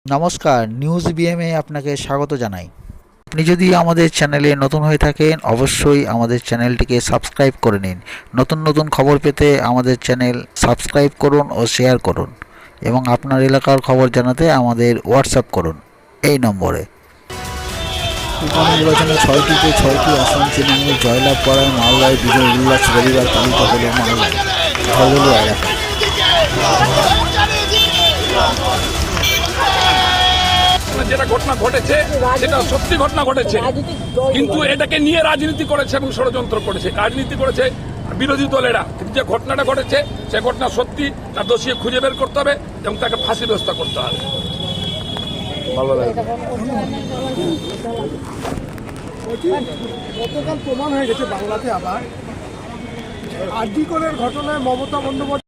নমস্কার, নিউজ বিএমে আপনাকে স্বাগত জানাই। আপনি যদি আমাদের চ্যানেলে নতুন হয়ে থাকেন অবশ্যই আমাদের চ্যানেলটিকে সাবস্ক্রাইব করে নিন। নতুন নতুন খবর পেতে আমাদের চ্যানেল সাবস্ক্রাইব করুন ও শেয়ার করুন এবং আপনার এলাকার খবর জানাতে আমাদের হোয়াটসঅ্যাপ করুন এই নম্বরে। উপনির্বাচনে 6টিতে 6টি আসন তৃণমূল জয়লাভ করায় মালদায় বিজয় উল্লাস রবিবার পালিত হল মালদায় ধলদলিয়া এলাকায়। যেটা ঘটনা ঘটেছে সেটা সত্যি ঘটনা ঘটেছে, কিন্তু এটাকে নিয়ে রাজনীতি করেছে এবং ষড়যন্ত্র করেছে, রাজনীতি করেছে বিরোধী দলেরা। কিন্তু যে ঘটনাটা ঘটেছে সে ঘটনা সত্যি, তার দোষী খুঁজে বের করতে হবে এবং তাকে ফাঁসির ব্যবস্থা করতে হবে। গতকাল প্রমাণ হয়ে গেছে বাংলাতে আবার আরজি করের ঘটনায় মমতা বন্দ্যোপাধ্যায়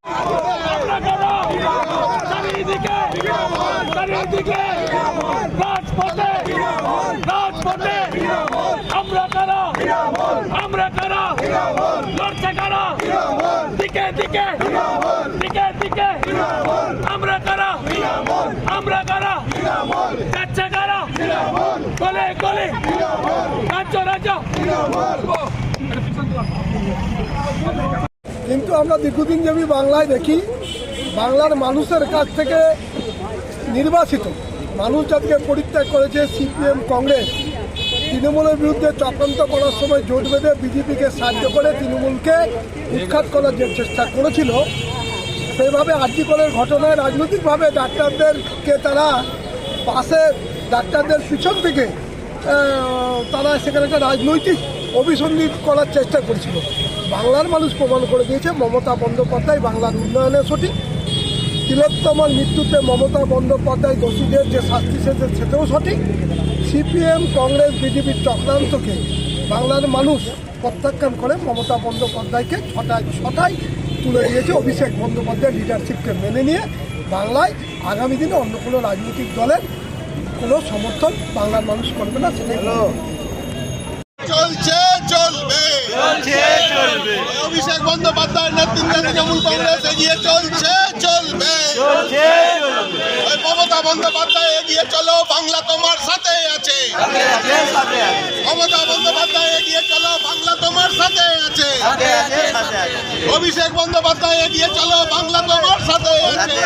কিন্তু আমরা দীর্ঘদিন যেমনি বাংলায় দেখি, বাংলার মানুষের কাছ থেকে নির্বাচিত মানুষ যাদেরকে পরিত্যাগ করেছে সিপিএম কংগ্রেস, তৃণমূলের বিরুদ্ধে চক্রান্ত করার সময় জোট বেঁধে বিজেপিকে সাহায্য করে তৃণমূলকে উৎখাত করার যে চেষ্টা করেছিল, সেইভাবে আরজি করের ঘটনায় রাজনৈতিকভাবে ডাক্তারদেরকে তারা পাশে, ডাক্তারদের পিছন থেকে তারা সেখানে একটা রাজনৈতিক অভিসন্ধি করার চেষ্টা করেছিল। বাংলার মানুষ প্রমাণ করে দিয়েছে মমতা বন্দ্যোপাধ্যায় বাংলার উন্নয়নে সঠিক। তিলোত্তমার মৃত্যুতে মমতা বন্দ্যোপাধ্যায় দোষীদের যে শাস্তি সেটাও সঠিক। সিপিএম কংগ্রেস বিজেপির চক্রান্তকে বাংলার মানুষ প্রত্যাখ্যান করে মমতা বন্দ্যোপাধ্যায়কে ছটায় তুলে দিয়েছে। অভিষেক বন্দ্যোপাধ্যায়ের লিডারশিপকে মেনে নিয়ে বাংলায় আগামী দিনে অন্য কোনো রাজনৈতিক দলের কোনো সমর্থন বাংলার মানুষ করবে না। সেটাই চলছে চলবে অভিষেক বন্দ্যোপাধ্যায়ের নেতৃত্বে তৃণমূল কংগ্রেস এগিয়ে চলছে চলবে। মমতা বন্দ্যোপাধ্যায় এগিয়ে চলো, বাংলা তোমার সাথে আছে। মমতা বন্দ্যোপাধ্যায় এগিয়ে চলো, বাংলা তোমার সাথে আছে। অভিষেক বন্দ্যোপাধ্যায় এগিয়ে চলো, বাংলা তোমার সাথে আছে।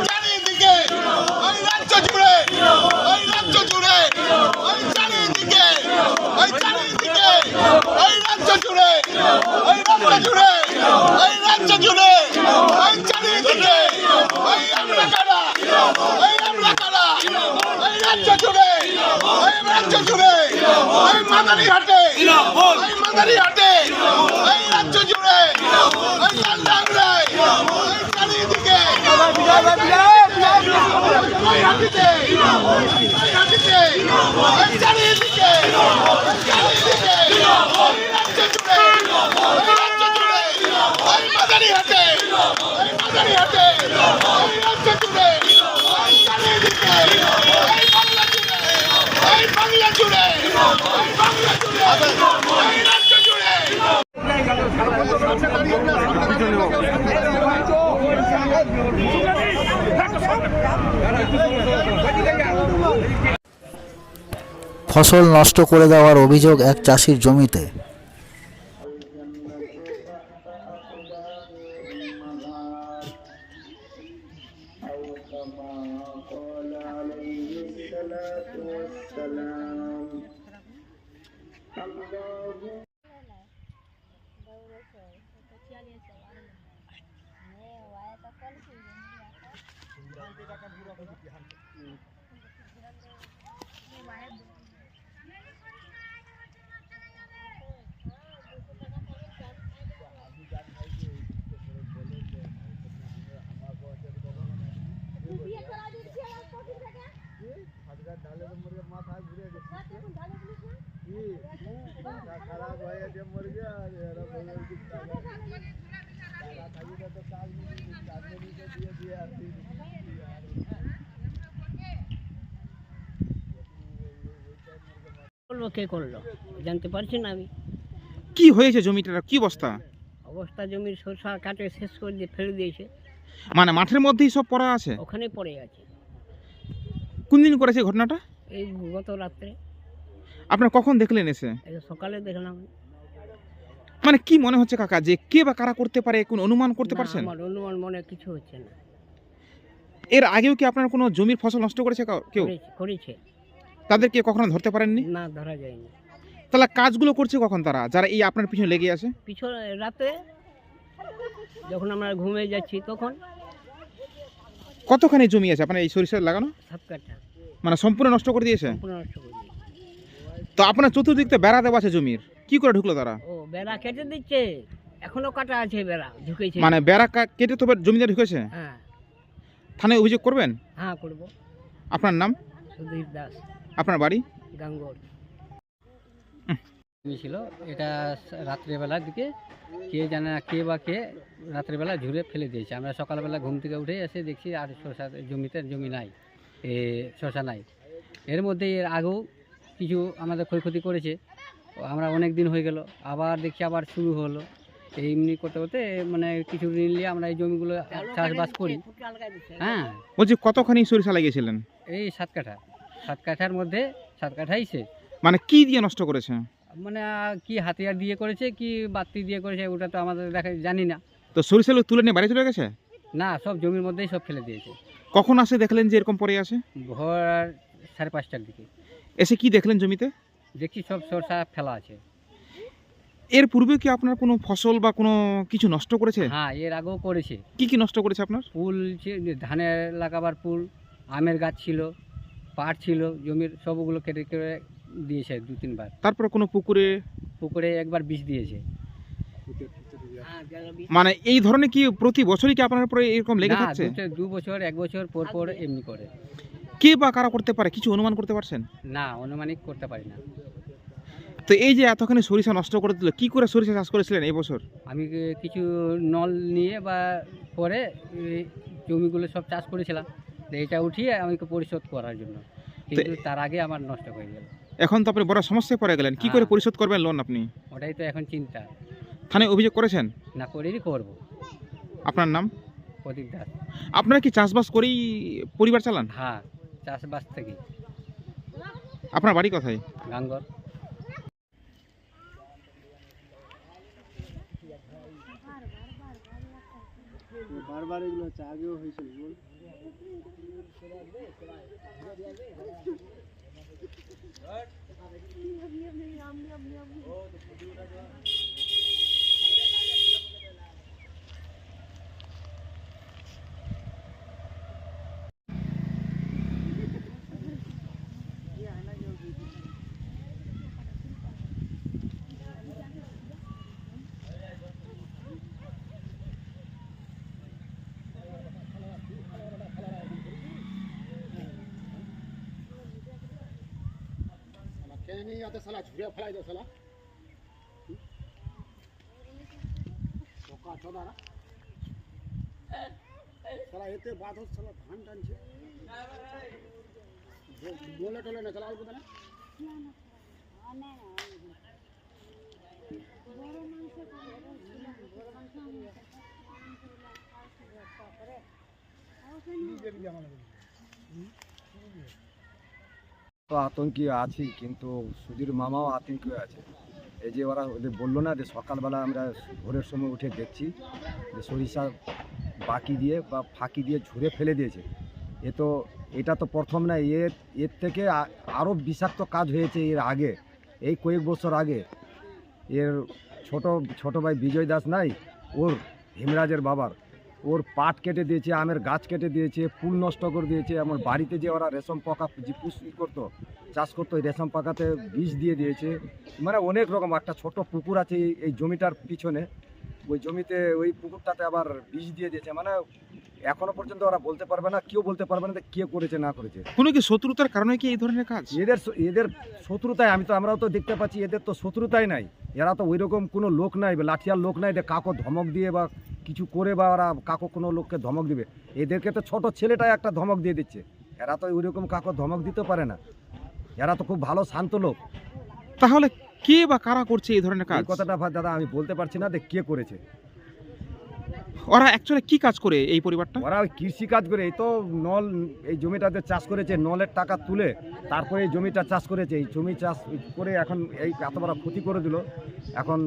চারিদিকে ওই রাজ্য জুড়ে ওই রাজ্য জুড়ে ওই চারিদিকে ওই চারিদিকে ওই রাজ্য জুড়ে ওই রাজ্য জুড়ে ওই রাজ্য জুড়ে ওই চারিদিকে ওই আমরা কারা ওই আমরা কারা ওই রাজ্য জুড়ে ওই রাজ্য জুড়ে ওই মাদারিহাটে ওই মাদারিহাটে ওই রাজ্য জুড়ে ওই লালডাংরায় ওই চারিদিকে ওই হাতিতে ওই হাতিতে ওই চারিদিকে চারিদিকে ওই রাজ্য জুড়ে ওই রাজ্য জুড়ে ওই মাদারিহাটে ওই মাদারিহাটে ওই রাজ্য জুড়ে ওই চারিদিকে ওই বাংলা জুড়ে ওই বাংলা জুড়ে ওই বাংলা জুড়ে ওই রাজ্য জুড়ে। ফসল নষ্ট করে দেওয়ার অভিযোগ এক চাষির জমিতে। খারাপ হয়ে গেছে মরে করলো, কে করলো জানতে পারছি না আমি। কি হয়েছে জমিটার, কি অবস্থা? অবস্থা জমির সরষা কাটে শেষ করে দিয়ে ফেলে দিয়েছে, মানে মাঠের মধ্যেই সব পড়া আছে? ওখানে পড়ে আছে। কোন দিন করেছে ঘটনাটা? এই গত রাত্রে, আপনারা কখন দেখলেন এসে? এই সকালে দেখলাম। মানে কি মনে হচ্ছে কাকা, যে কে বা কারা করতে পারে, কোন অনুমান করতে না, পারছেন? আমার অনুমান মনে কিছু হচ্ছে না। এর আগেও কি আপনার কোনো জমির ফসল নষ্ট করেছে কেউ? করেছে। তাদেরকে কখনো ধরতে পারেননি? না, ধরা যায়নি। তাহলে কাজগুলো করছে কখন তারা, যারা এই আপনার পিছনে লেগে আছে? পিছনে রাতে যখন আমরা ঘুমিয়ে যাচ্ছি তখন। কতখানি জমি আছে আপনার এই সরিষা লাগানো? 7 কাঠা মানে সম্পূর্ণ নষ্ট করে দিয়েছে? সম্পূর্ণ নষ্ট করে দিয়েছে। তো আপনার চতুর্দিক থেকে বেড়া দেওয়া আছে জমির, কি করে ঢুকলো তারা? ও বেড়া কেটে দিচ্ছে, এখনো কাটা আছে বেড়া, ঢুকেছে। মানে বেড়া কেটে তো জমিতে ঢুকেছে? হ্যাঁ থানায় অভিযোগ করবেন? হ্যাঁ করবো। আপনার নাম? সুধীর দাস, আপনার বাড়ি? গাঙ্গর। ছিল এটা রাত্রেবেলার দিকে, কে জানে না কে বা কে রাত্রেবেলা ঝুড়ে ফেলে দিয়েছে। আমরা সকালবেলা ঘুম থেকে উঠে এসে দেখছি আর শসা জমি নাই, শসা নাই। এর মধ্যে এর আগেও কিছু আমাদের ক্ষয়ক্ষতি করেছে, আমরা অনেক দিন হয়ে গেল, আবার দেখছি আবার শুরু হলো। এমনি করতে করতে মানে কিছু ঋণ নিয়ে আমরা এই জমিগুলো চাষবাস করি। হ্যাঁ, বলছি কতখানি সরিষা লাগিয়েছিলেন? এই 7 কাঠা, 7 কাঠার মধ্যে 7 কাঠাই শেষ। মানে কি দিয়ে নষ্ট করেছে? মানে কি হাতিয়ার দিয়ে করেছে কি বাতি দিয়ে করেছে ওটা তো আমাদের দেখা জানি না। তো সরিষাগুলো তুলে নিয়ে বাড়ি চলে গেছে? না, সব জমির মধ্যেই সব ফেলে দিয়েছে। কখন আসে দেখলেন যে এরকম পড়ে আছে? ভোর 5:30টার দিকে এসে কি দেখলেন জমিতে? দেখছি সব সরষা ফেলা আছে। এর পূর্বে কি আপনার কোনো ফসল বা কোনো কিছু নষ্ট করেছে? হ্যাঁ, এর আগেও করেছে। কি কি নষ্ট করেছে আপনার? ফুল ধানের লাগাবার ফুল, আমের গাছ ছিল, পাট ছিল, জমির সবগুলো কেটে কেটে দিয়েছে 2-3 বার। তারপরে কোনো পুকুরে একবার বিষ দিয়েছে। মানে এই ধরনের কি প্রতি বছরই কি আপনার উপরে এরকম লেগে না, থাকছে? 2 বছর 1 বছর পর পর এমনি করে। কে বা কারা করতে পারে, কিছু অনুমান করতে পারছেন? না, অনুমানিক করতে পারি না। তো এই যে এতখানি সরিষা নষ্ট করে দিল, কি করে সরিষা চাষ করেছিলেন এই বছর? আমি কিছু নল নিয়ে বা পরে এই জমিগুলো সব চাষ করেছিলাম, তো এটা উঠিয়ে আমাকে পরিশোধ করার জন্য, কিন্তু তার আগে আমার নষ্ট হয়ে গেল। এখন তো আপনি বড় সমস্যায় পড়ে গেলেন, কি করে হ্যাঁ। পরিশোধ করবেন লোন আপনি? ওটাই তো এখন চিন্তা। থানায় অভিযোগ করেছেন? না করেই করবো। আপনার নাম? প্রদীপ দাস। আপনারা কি চাষবাস করেই পরিবার চালান? হ্যাঁ, চাষবাস থেকে। আপনার বাড়ি কোথায়? গাঙ্গর। বারবার এগুলো হচ্ছে, আগেও হয়েছিল। नहीं आते साला झुरिया फैलाई दो साला साला एते बात हो साला धान टान छे बोले टोले ना चला आलू ना তো আতঙ্কে আছি, কিন্তু সুধীর মামাও আতঙ্কে আছে। এই যে ওরা ওদের বললো না যে সকালবেলা আমরা ভোরের সময় উঠে দেখছি যে সরিষা বাকি দিয়ে বা ফাঁকি দিয়ে ঝুড়ে ফেলে দিয়েছে। এটা তো প্রথম না, এর থেকে আরও বিষাক্ত কাজ হয়েছে এর আগে, এই কয়েক বছর আগে। এর ছোট ভাই বিজয় দাস নাই, ওর হেমরাজের বাবার, ওর পাট কেটে দিয়েছে, আমের গাছ কেটে দিয়েছে, ফুল নষ্ট করে দিয়েছে। আমার বাড়িতে যে ওরা রেশম পাকা যে করতো, চাষ করতো, ওই রেশম পাকাতে বিষ দিয়ে দিয়েছে। মানে অনেক রকম। একটা ছোট পুকুর আছে এই জমিটার পিছনে, ওই জমিতে ওই পুকুরটাতে আবার বিষ দিয়ে দিয়েছে। মানে এখনো পর্যন্ত ওরা বলতে পারবে না, কেউ বলতে পারবে না যে কে করেছে না করেছে। কোনো কি শত্রুতার কারণে কি এই ধরনের কাজ? এদের শত্রুতায় আমরাও তো দেখতে পাচ্ছি, এদের তো শত্রুতাই নাই। এরা তো ওই রকম কোনো লোক নাই, লাঠিয়ার লোক নাই যে কাকো ধমক দিয়ে বা কিছু করে বা ওরা কাকো কোনো লোককে ধমক দিবে। এদেরকে তো ছোট ছেলেটাই একটা ধমক দিয়ে দিচ্ছে। এরা তো ওই রকম কাকো ধমক দিতে পারে না। এরা তো খুব ভালো শান্ত লোক। তাহলে কে বা কারা করছে এই ধরনের কাজ? এই কথাটা দাদা আমি বলতে পারছি না যে কে করেছে। ওরা অ্যাকচুয়ালি কি কাজ করে এই পরিবারটা? ওরা ওই কৃষি কাজ করে, এই তো নল, এই জমিটাতে চাষ করেছে, নলের টাকা তুলে তারপরে এই জমিটা চাষ করেছে। এই জমি চাষ করে এখন এই এত বড় ক্ষতি করে দিল, এখন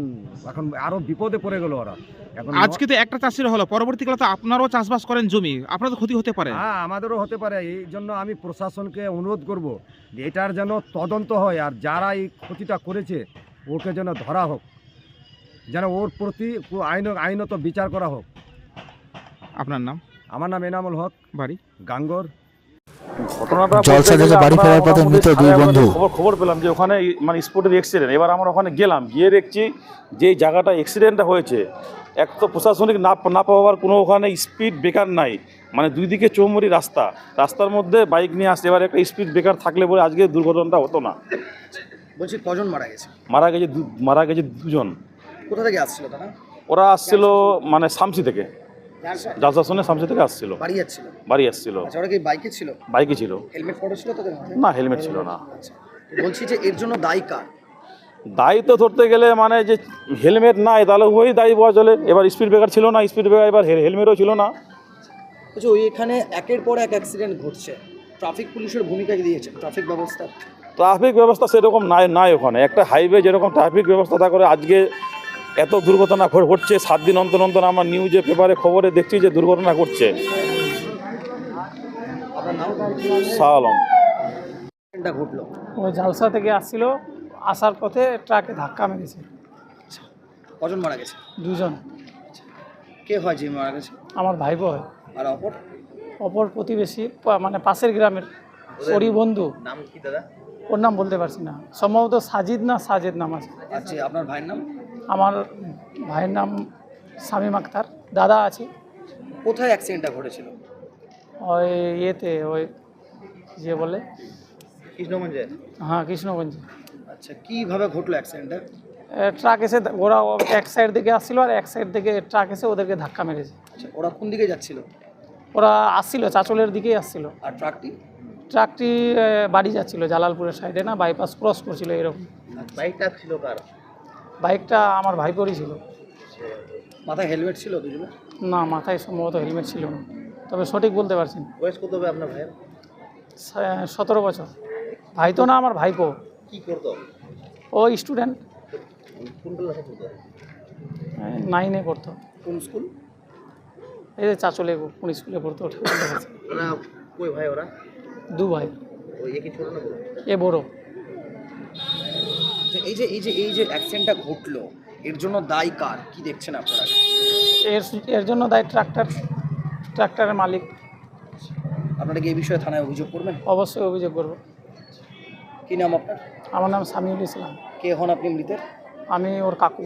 এখন আরো বিপদে পড়ে গেল ওরা। এখন আজকে তো একটা চাষির হলো, পরবর্তীকালে তো আপনারাও চাষবাস করেন জমি, আপনার তো ক্ষতি হতে পারে। হ্যাঁ, আমাদেরও হতে পারে। এই জন্য আমি প্রশাসনকে অনুরোধ করব যে এটার যেন তদন্ত হয়, আর যারা এই ক্ষতিটা করেছে ওকে যেন ধরা হোক, যেন ওর প্রতি আইনত বিচার করা হোক। আপনার নাম? আমার নাম এনামুল হক, বাড়ি গাঙ্গর। ঘটনাটা জলসা থেকে বাড়ি ফেরার পথে মৃত দুই বন্ধু। খবর পেলাম যে ওখানে মানে স্পটের অ্যাক্সিডেন্ট। এবার আমরা ওখানে গেলাম, গিয়ে দেখছি যে জায়গাটা অ্যাক্সিডেন্টটা হয়েছে, এক তো প্রশাসনিক না পাওয়ার কোনো ওখানে স্পিড ব্রেকার নাই, মানে দুই দিকে চৌমুরি রাস্তার মধ্যে বাইক নিয়ে আসছে। এবার একটা স্পিড ব্রেকার থাকলে বলে আজকে দুর্ঘটনাটা হতো না। বলছি কজন মারা গেছে? মারা গেছে দুজন। কোথা থেকে আসছিল তারা? ওরা আসছিল মানে শামসি থেকে, জালসাসনে শামসি থেকে আসছিল, বাড়ি আসছিল। আচ্ছা, ওরা কি বাইকে ছিল? বাইকে ছিল। হেলমেট পরা ছিল তাদের মাথায়? না, হেলমেট ছিল না। আচ্ছা, বলছি যে এর জন্য দায়ী কার? দায়ী তো ধরতে গেলে মানে যে হেলমেট নাই তাহলে ওই দায়ী বলা চলে। এবার স্পিড ব্রেকার ছিল না, স্পিড ব্রেকার, এবার হেলমেটও ছিল না। বলছি ওই এখানে একের পর এক অ্যাক্সিডেন্ট ঘটছে, ট্রাফিক পুলিশের ভূমিকা কি দিয়েছে? ট্রাফিক ব্যবস্থা সেরকম নাই ওখানে। একটা হাইওয়ে যেরকম ট্রাফিক ব্যবস্থা তা করে আজকে এত দুর্ঘটনা ঘটছে। 7 দিন অন্তর আমরা নিউজে পেপারে খবরে দেখছি যে দুর্ঘটনা ঘটছে। শাহ আলম। ঘটলো ওই জালসা থেকে আসছিল, আসার পথে ট্রাকে ধাক্কা মেরেছে। কজন মারা গেছে? 2 জন। কে হয় যে মারা গেছে? আমার ভাইপো হয়। আর অপর প্রতিবেশী, মানে পাশের গ্রামের, ওরই বন্ধু। নাম কি দাদা? ওর নাম বলতে পারছি না, সম্ভবত সাজেদ নাম আছে। আচ্ছা, আপনার ভাইয়ের নাম? আমার ভাইয়ের নাম শামীম আক্তার। দাদা আছে। কোথায় অ্যাক্সিডেন্টটা ঘটেছিল? ওই ইয়েতে, ওই যে বলে কৃষ্ণগঞ্জে? হ্যাঁ, কৃষ্ণগঞ্জে। আচ্ছা, কিভাবে ঘটলো অ্যাক্সিডেন্টটা? ট্রাক এসে, ওরা এক সাইড থেকে আসছিল আর এক সাইড থেকে ট্রাক এসে ওদেরকে ধাক্কা মেরেছে। আচ্ছা, ওরা কোন দিকে যাচ্ছিল? ওরা আসছিল, চাঁচলের দিকেই আসছিল। আর ট্রাকটি বাড়ি যাচ্ছিল, জালালপুরের সাইডে, না বাইপাস ক্রস করছিল এরকম। বাইকটা ছিল কার? বাইকটা আমার ভাইপোরই ছিল। মাথায় হেলমেট ছিল দুজনে? না, মাথায় সম্ভবত হেলমেট ছিল না, তবে সঠিক বলতে পারছি না। বয়স কত হবে আপনার ভাইয়ের? 17 বছর। ভাই তো না, আমার ভাইপো। কি করতো? ও স্টুডেন্ট, কোন ক্লাসে পড়তো? 9-এ পড়তো। কোন স্কুল? এই যে চাঁচলে, কোন স্কুলে পড়তো ওটা বলতে পারছি। ওরা কই ভাই? ওরা 2 ভাই। ওই একই ছোট না বড়? এ বড়। এই যে অ্যাক্সিডেন্টটা ঘটলো, এর জন্য দায়ী কার? কি দেখছেন আপনারা? এর জন্য দায়ী ট্রাক্টরের মালিক। আপনারা কি এই বিষয়ে থানায় অভিযোগ করবেন? অবশ্যই অভিযোগ করব। কি নাম আপনার? আমার নাম সামিউল ইসলাম। কে হন আপনি মৃতের? আমি ওর কাকু।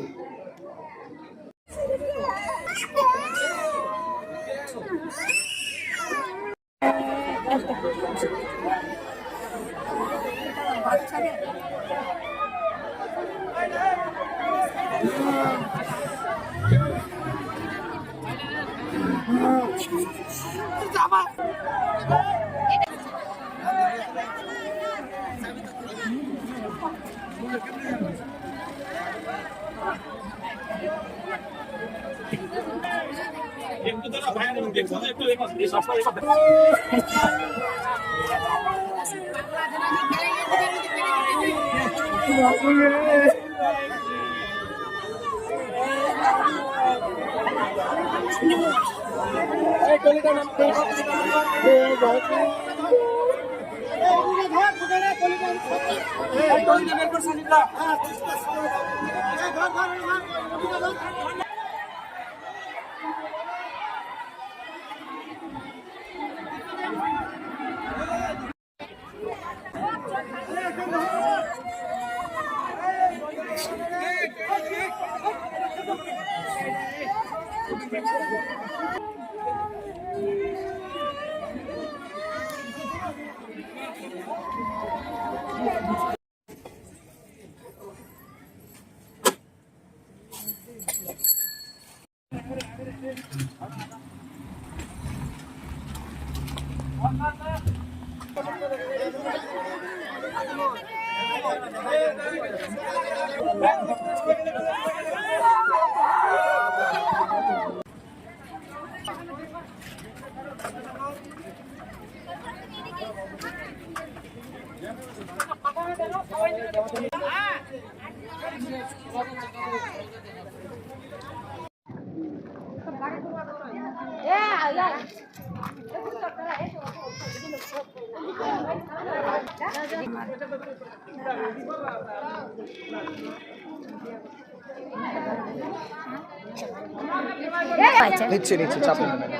নিচ্ছে চাপ নেবেন।